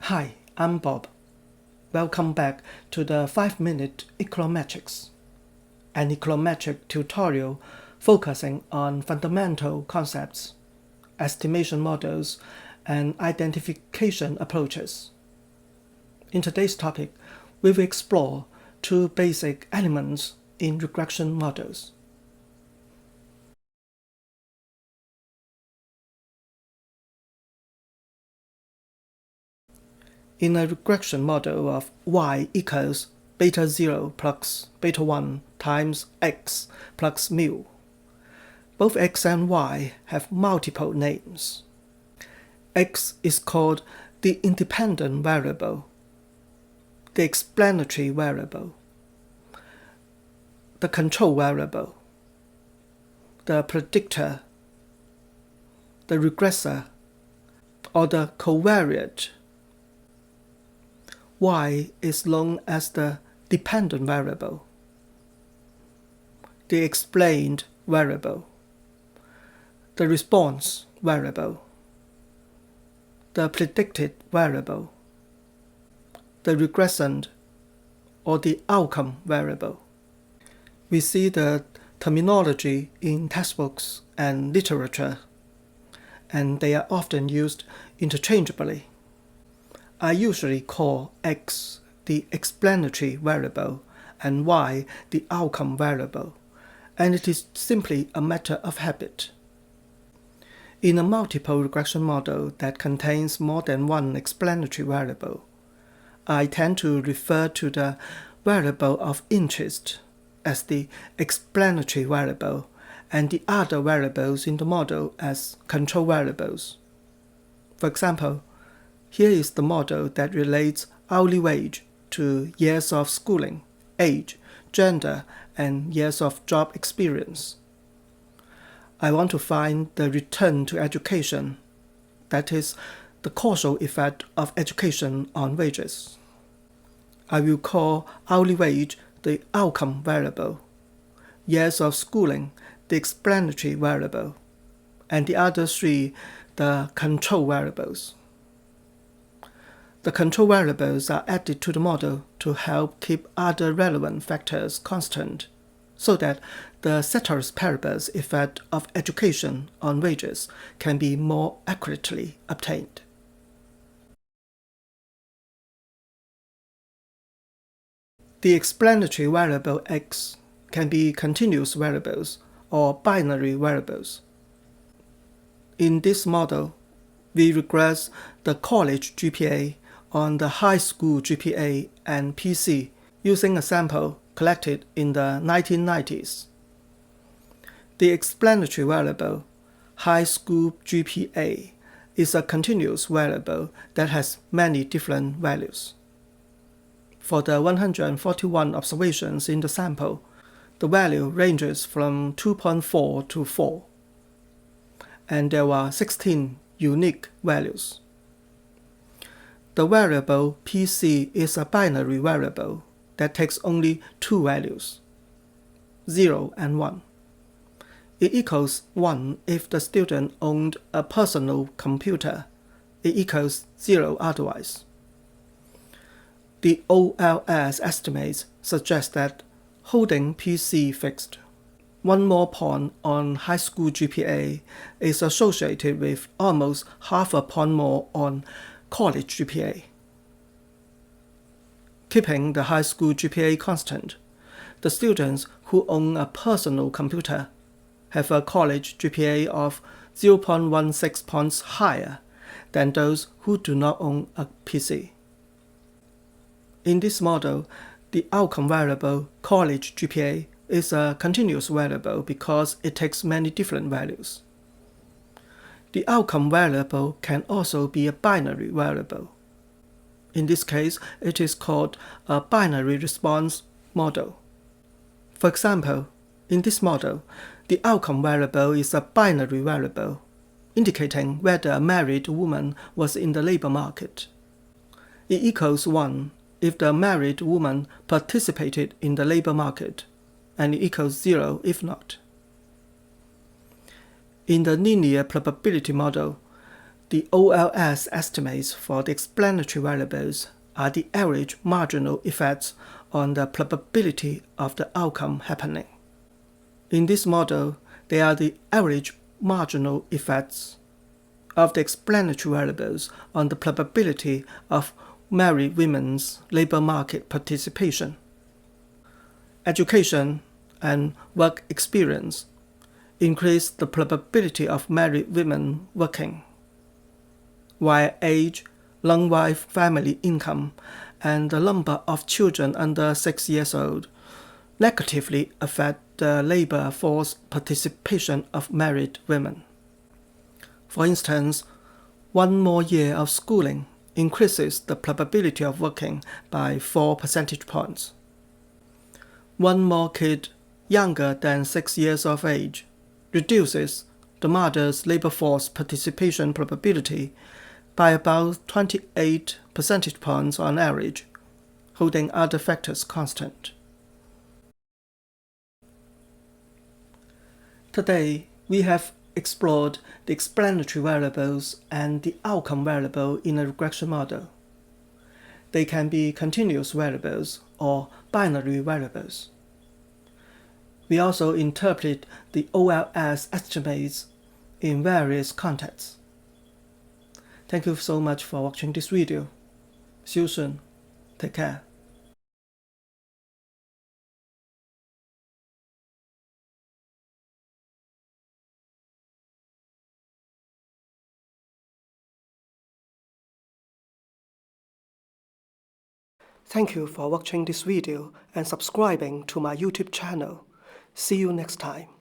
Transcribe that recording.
Hi, I'm Bob. Welcome back to the 5 Minute Econometrics, an econometric tutorial focusing on fundamental concepts, estimation models, and identification approaches. In today's topic, we will explore two basic elements in regression models. In a regression model of y equals beta 0 plus beta 1 times x plus mu, both x and y have multiple names. X is called the independent variable, the explanatory variable, the control variable, the predictor, the regressor, or the covariate. Y is known as the dependent variable, the explained variable, the response variable, the predicted variable, the regressant, or the outcome variable. We see the terminology in textbooks and literature, and they are often used interchangeably. I usually call x the explanatory variable and y the outcome variable, and it is simply a matter of habit. In a multiple regression model that contains more than one explanatory variable, I tend to refer to the variable of interest as the explanatory variable and the other variables in the model as control variables. For example, here is the model that relates hourly wage to years of schooling, age, gender, and years of job experience. I want to find the return to education, that is, the causal effect of education on wages. I will call hourly wage the outcome variable, years of schooling the explanatory variable, and the other three the control variables. The control variables are added to the model to help keep other relevant factors constant, so that the ceteris paribus effect of education on wages can be more accurately obtained. The explanatory variable x can be continuous variables or binary variables. In this model, we regress the college GPA on the high school GPA and PC using a sample collected in the 1990s. The explanatory variable, high school GPA, is a continuous variable that has many different values. For the 141 observations in the sample, the value ranges from 2.4 to 4, and there were 16 unique values. The variable PC is a binary variable that takes only two values, 0 and 1. It equals 1 if the student owned a personal computer. It equals 0 otherwise. The OLS Estimates suggest that holding PC fixed 1 more point on high school GPA is associated with almost half a point more on college GPA. Keeping the high school GPA constant, the students who own a personal computer have a college GPA of 0.16 points higher than those who do not own a PC. In this model, the outcome variable, college GPA, is a continuous variable because it takes many different values. The outcome variable can also be a binary variable. In this case, it is called a binary response model. For example, in this model, the outcome variable is a binary variable, indicating whether a married woman was in the labor market. It equals 1 if the married woman participated in the labor market, and it equals 0 if not. In the linear probability model, The OLS estimates for the explanatory variables are the average marginal effects on the probability of the outcome happening. In this model, they are the average marginal effects of the explanatory variables on the probability of married women's labor market participation. Education and work experience increase the probability of married women working, while age, non-wife family income, and the number of children under 6 years old negatively affect the labor force participation of married women. For instance, 1 more year of schooling increases the probability of working by 4 percentage points. 1 more kid younger than 6 years of age reduces the mother's labor force participation probability by about 28 percentage points on average, holding other factors constant. Today, we have explored the explanatory variables and the outcome variable in a regression model. They can be continuous variables or binary variables. We also interpret the OLS estimates in various contexts. Thank you so much for watching this video. See you soon. Take care. Thank you for watching this video and subscribing to my YouTube channel. See you next time.